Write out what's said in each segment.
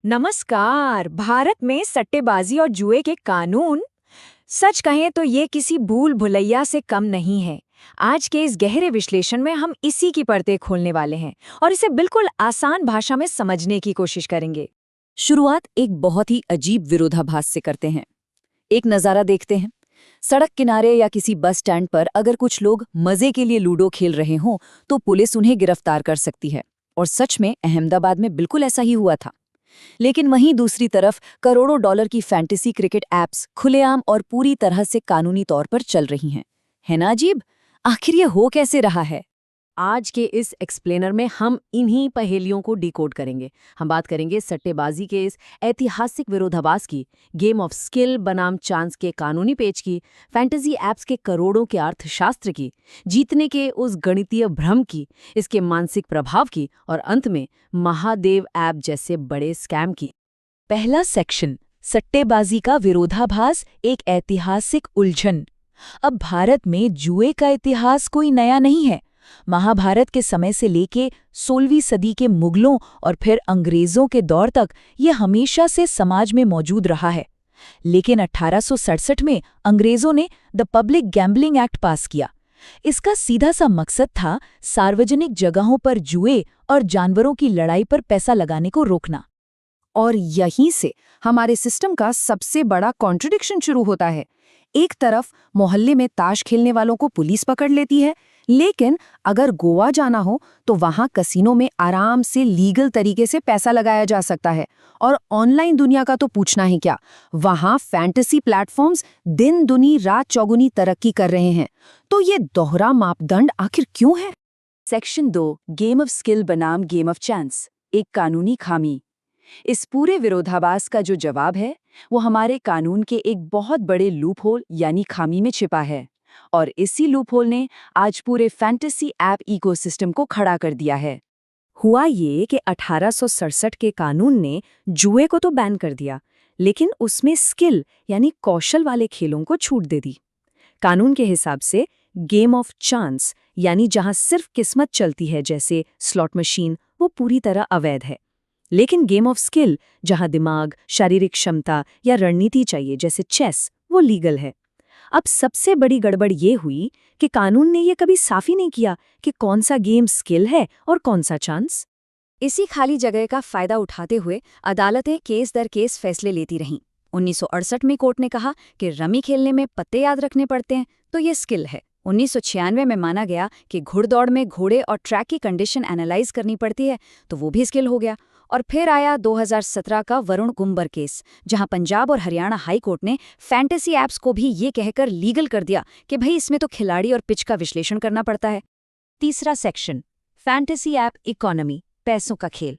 नमस्कार। भारत में सट्टेबाजी और जुए के कानून, सच कहें तो ये किसी भूल भुलैया से कम नहीं है। आज के इस गहरे विश्लेषण में हम इसी की परतें खोलने वाले हैं और इसे बिल्कुल आसान भाषा में समझने की कोशिश करेंगे। शुरुआत एक बहुत ही अजीब विरोधाभास से करते हैं। एक नज़ारा देखते हैं। सड़क किनारे या किसी बस स्टैंड पर अगर कुछ लोग मजे के लिए लूडो खेल रहे हों तो पुलिस उन्हें गिरफ्तार कर सकती है। और सच में अहमदाबाद में बिल्कुल ऐसा ही हुआ था। लेकिन वहीं दूसरी तरफ करोड़ों डॉलर की फैंटेसी क्रिकेट ऐप्स खुलेआम और पूरी तरह से कानूनी तौर पर चल रही हैं। है ना अजीब? आखिर ये हो कैसे रहा है? आज के इस एक्सप्लेनर में हम इन्हीं पहेलियों को डिकोड करेंगे। हम बात करेंगे सट्टेबाजी के इस ऐतिहासिक विरोधाभास की, गेम ऑफ स्किल बनाम चांस के कानूनी पेच की, फैंटेसी ऐप्स के करोड़ों के अर्थशास्त्र की, जीतने के उस गणितीय भ्रम की, इसके मानसिक प्रभाव की और अंत में महादेव ऐप जैसे बड़े स्कैम की। पहला सेक्शन, सट्टेबाजी का विरोधाभास, एक ऐतिहासिक उलझन। अब भारत में जुए का इतिहास कोई नया नहीं है। महाभारत के समय से लेके 16वीं सदी के मुगलों और फिर अंग्रेजों के दौर तक ये हमेशा से समाज में मौजूद रहा है। लेकिन 1867 में अंग्रेजों ने द पब्लिक गैम्बलिंग एक्ट पास किया। इसका सीधा सा मकसद था सार्वजनिक जगहों पर जुए और जानवरों की लड़ाई पर पैसा लगाने को रोकना। और यहीं से हमारे सिस्टम का सबसे बड़ा कॉन्ट्रडिक्शन शुरू होता है। एक तरफ मोहल्ले में ताश खेलने वालों को पुलिस पकड़ लेती है, लेकिन अगर गोवा जाना हो तो वहां कसिनो में आराम से लीगल तरीके से पैसा लगाया जा सकता है। और ऑनलाइन दुनिया का तो पूछना ही क्या, वहां फैंटेसी प्लेटफॉर्म्स दिन दुनी रात चौगुनी तरक्की कर रहे हैं। तो ये दोहरा मापदंड आखिर क्यों है? सेक्शन 2, गेम ऑफ स्किल बनाम गेम ऑफ चांस, एक कानूनी खामी। इस पूरे विरोधाभास का जो जवाब है वो हमारे कानून के एक बहुत बड़े लूपहोल यानी खामी में छिपा है। और इसी लूपहोल ने आज पूरे फैंटेसी ऐप इकोसिस्टम को खड़ा कर दिया है। हुआ ये कि 1867 के कानून ने जुए को तो बैन कर दिया, लेकिन उसमें स्किल यानी कौशल वाले खेलों को छूट दे दी। कानून के हिसाब से गेम ऑफ चांस यानी जहां सिर्फ किस्मत चलती है जैसे स्लॉट मशीन, वो पूरी तरह अवैध है। लेकिन गेम ऑफ स्किल जहां दिमाग, शारीरिक क्षमता या रणनीति चाहिए जैसे चेस, वो लीगल है। अब सबसे बड़ी गड़बड़ ये हुई कि कानून ने ये कभी साफ ही नहीं किया कि कौन सा गेम स्किल है और कौन सा चांस। इसी खाली जगह का फायदा उठाते हुए अदालतें केस दर केस फैसले लेती रहीं। 1968 में कोर्ट ने कहा कि रमी खेलने में पत्ते याद रखने पड़ते हैं, तो ये स्किल है। 1996 में माना गया कि घुड़दौड़ में घोड़े और ट्रैक की कंडीशन एनालाइज करनी पड़ती है, तो वो भी स्किल हो गया। और फिर आया 2017 का वरुण कुंबर केस, जहां पंजाब और हरियाणा हाई कोर्ट ने फैंटेसी ऐप्स को भी ये कहकर लीगल कर दिया कि भाई इसमें तो खिलाड़ी और पिच का विश्लेषण करना पड़ता है। तीसरा सेक्शन, फैंटेसी ऐप इकोनॉमी, पैसों का खेल।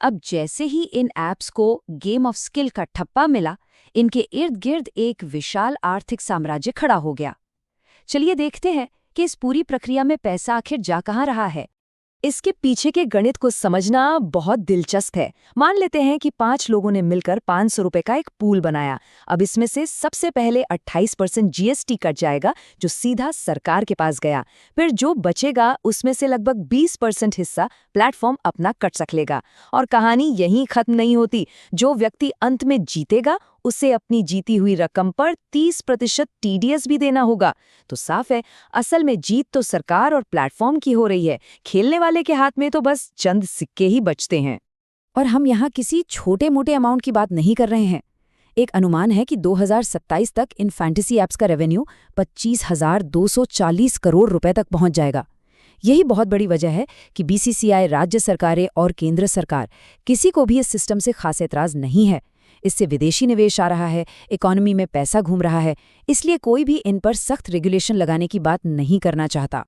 अब जैसे ही इन ऐप्स को गेम ऑफ स्किल का ठप्पा मिला, इनके इर्द गिर्द एक विशाल आर्थिक साम्राज्य खड़ा हो गया। चलिए देखते हैं कि इस पूरी प्रक्रिया में पैसा आखिर जा कहाँ रहा है। इसके पीछे के गणित को समझना बहुत दिलचस्प है। मान लेते हैं कि 5 लोगों ने मिलकर 500 रुपए का एक पूल बनाया। अब इसमें से सबसे पहले 28% जीएसटी कट जाएगा, जो सीधा सरकार के पास गया। फिर जो बचेगा उसमें से लगभग 20% हिस्सा प्लेटफॉर्म अपना कट सक लेगा। और कहानी यहीं खत्म नहीं होती। जो व्यक्ति अंत में जीतेगा उसे अपनी जीती हुई रकम पर 30% टीडीएस भी देना होगा। तो साफ है, असल में जीत तो सरकार और प्लेटफॉर्म की हो रही है। खेलने वाले के हाथ में तो बस चंद सिक्के ही बचते हैं। और हम यहाँ किसी छोटे मोटे अमाउंट की बात नहीं कर रहे हैं। एक अनुमान है कि 2027 तक इन फैंटेसी ऐप्स का रेवेन्यू 25,240 करोड़ रुपए तक पहुंच जाएगा। यही बहुत बड़ी वजह है कि बीसीसीआई, राज्य सरकारें और केंद्र सरकार, किसी को भी इस सिस्टम से खास एतराज नहीं है। इससे विदेशी निवेश आ रहा है, इकोनॉमी में पैसा घूम रहा है, इसलिए कोई भी इन पर सख्त रेगुलेशन लगाने की बात नहीं करना चाहता।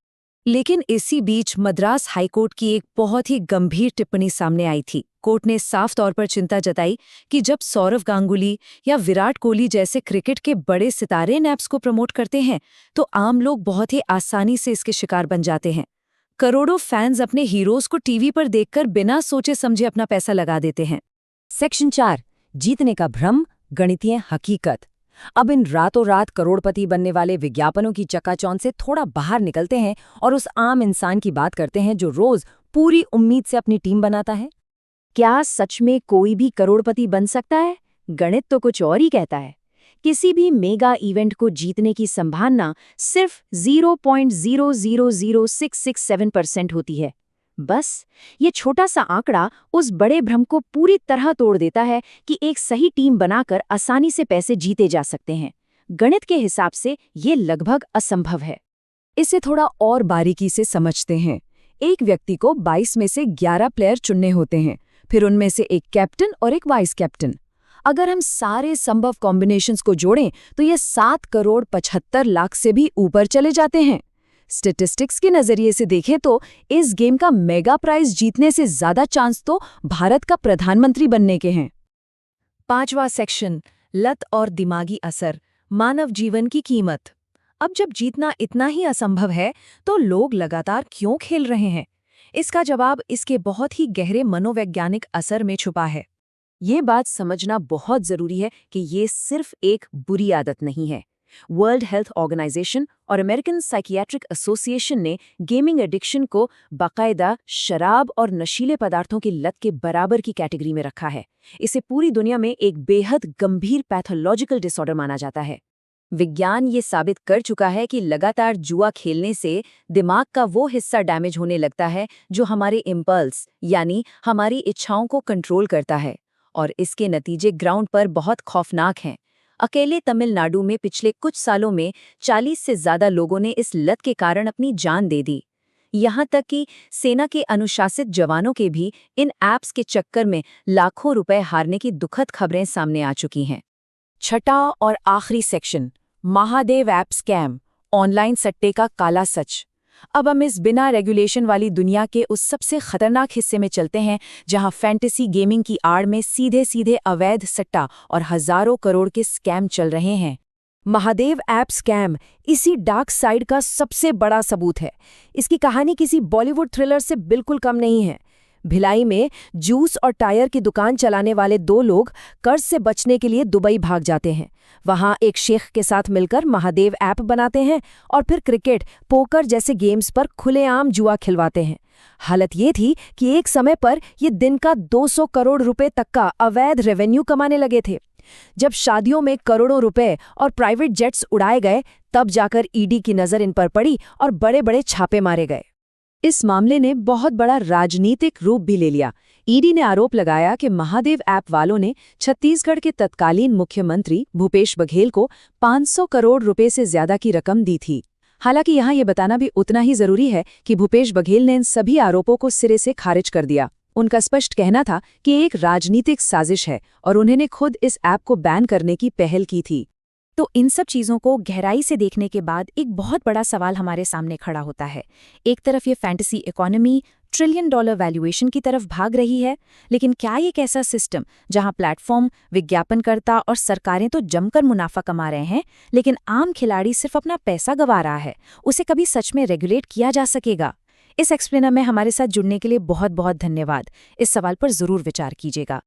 लेकिन इसी बीच मद्रास हाईकोर्ट की एक बहुत ही गंभीर टिप्पणी सामने आई थी। कोर्ट ने साफ तौर पर चिंता जताई कि जब सौरव गांगुली या विराट कोहली जैसे क्रिकेट के बड़े सितारे इन ऐप्स को प्रमोट करते हैं, तो आम लोग बहुत ही आसानी से इसके शिकार बन जाते हैं। करोड़ों फैंस अपने हीरोज को टीवी पर देखकर बिना सोचे समझे अपना पैसा लगा देते हैं। सेक्शन 4, जीतने का भ्रम, गणितीय हकीकत। अब इन रातों रात करोड़पति बनने वाले विज्ञापनों की चकाचौंध से थोड़ा बाहर निकलते हैं और उस आम इंसान की बात करते हैं जो रोज पूरी उम्मीद से अपनी टीम बनाता है। क्या सच में कोई भी करोड़पति बन सकता है? गणित तो कुछ और ही कहता है। किसी भी मेगा इवेंट को जीतने की संभावना सिर्फ 0.000667% होती है। बस ये छोटा सा आंकड़ा उस बड़े भ्रम को पूरी तरह तोड़ देता है कि एक सही टीम बनाकर आसानी से पैसे जीते जा सकते हैं। गणित के हिसाब से ये लगभग असंभव है। इसे थोड़ा और बारीकी से समझते हैं। एक व्यक्ति को 22 में से 11 प्लेयर चुनने होते हैं, फिर उनमें से एक कैप्टन और एक वाइस कैप्टन। अगर हम सारे संभव कॉम्बिनेशंस को जोड़ें तो ये 7,75,00,000 से भी ऊपर चले जाते हैं। स्टैटिस्टिक्स के नजरिए से देखें तो इस गेम का मेगा प्राइज जीतने से ज्यादा चांस तो भारत का प्रधानमंत्री बनने के हैं। 5वां सेक्शन, लत और दिमागी असर, मानव जीवन की कीमत। अब जब जीतना इतना ही असंभव है तो लोग लगातार क्यों खेल रहे हैं? इसका जवाब इसके बहुत ही गहरे मनोवैज्ञानिक असर में छुपा है। ये बात समझना बहुत जरूरी है कि ये सिर्फ एक बुरी आदत नहीं है। वर्ल्ड हेल्थ ऑर्गेनाइजेशन और अमेरिकन साइकियाट्रिक एसोसिएशन ने गेमिंग एडिक्शन को बाकायदा शराब और नशीले पदार्थों की लत के बराबर की कैटेगरी में रखा है। इसे पूरी दुनिया में एक बेहद गंभीर पैथोलॉजिकल डिसऑर्डर माना जाता है। विज्ञान ये साबित कर चुका है कि लगातार जुआ खेलने से दिमाग का वो हिस्सा डैमेज होने लगता है जो हमारे इम्पल्स यानी हमारी इच्छाओं को कंट्रोल करता है, और इसके नतीजे ग्राउंड पर बहुत खौफनाक हैं। अकेले तमिलनाडु में पिछले कुछ सालों में 40 से ज्यादा लोगों ने इस लत के कारण अपनी जान दे दी। यहाँ तक कि सेना के अनुशासित जवानों के भी इन ऐप्स के चक्कर में लाखों रुपए हारने की दुखद खबरें सामने आ चुकी हैं। छठा और आखिरी section, Mahadev app scam, online सट्टे का काला सच। अब हम इस बिना रेगुलेशन वाली दुनिया के उस सबसे खतरनाक हिस्से में चलते हैं जहां फैंटेसी गेमिंग की आड़ में सीधे सीधे अवैध सट्टा और हजारों करोड़ के स्कैम चल रहे हैं। महादेव ऐप स्कैम इसी डार्क साइड का सबसे बड़ा सबूत है। इसकी कहानी किसी बॉलीवुड थ्रिलर से बिल्कुल कम नहीं है। भिलाई में जूस और टायर की दुकान चलाने वाले 2 लोग कर्ज से बचने के लिए दुबई भाग जाते हैं। वहां एक शेख के साथ मिलकर महादेव ऐप बनाते हैं और फिर क्रिकेट, पोकर जैसे गेम्स पर खुलेआम जुआ खिलवाते हैं। हालत ये थी कि एक समय पर ये दिन का 200 करोड़ रुपए तक का अवैध रेवेन्यू कमाने लगे थे। जब शादियों में करोड़ों रुपए और प्राइवेट जेट्स उड़ाए गए, तब जाकर ईडी की नजर इन पर पड़ी और बड़े बड़े छापे मारे गए। इस मामले ने बहुत बड़ा राजनीतिक रूप भी ले लिया। ईडी ने आरोप लगाया कि महादेव ऐप वालों ने छत्तीसगढ़ के तत्कालीन मुख्यमंत्री भूपेश बघेल को 500 करोड़ रुपए से ज्यादा की रकम दी थी। हालांकि यहाँ ये बताना भी उतना ही जरूरी है कि भूपेश बघेल ने इन सभी आरोपों को सिरे से खारिज कर दिया। उनका स्पष्ट कहना था कि एक राजनीतिक साजिश है और उन्होंने खुद इस ऐप को बैन करने की पहल की थी। तो इन सब चीज़ों को गहराई से देखने के बाद एक बहुत बड़ा सवाल हमारे सामने खड़ा होता है। एक तरफ ये फैंटेसी इकोनॉमी $1 ट्रिलियन वैल्यूएशन की तरफ भाग रही है, लेकिन क्या एक ऐसा सिस्टम जहां प्लेटफॉर्म, विज्ञापनकर्ता और सरकारें तो जमकर मुनाफा कमा रहे हैं, लेकिन आम खिलाड़ी सिर्फ अपना पैसा गंवा रहा है, उसे कभी सच में रेगुलेट किया जा सकेगा? इस एक्सप्लेनर में हमारे साथ जुड़ने के लिए बहुत बहुत धन्यवाद। इस सवाल पर जरूर विचार कीजिएगा।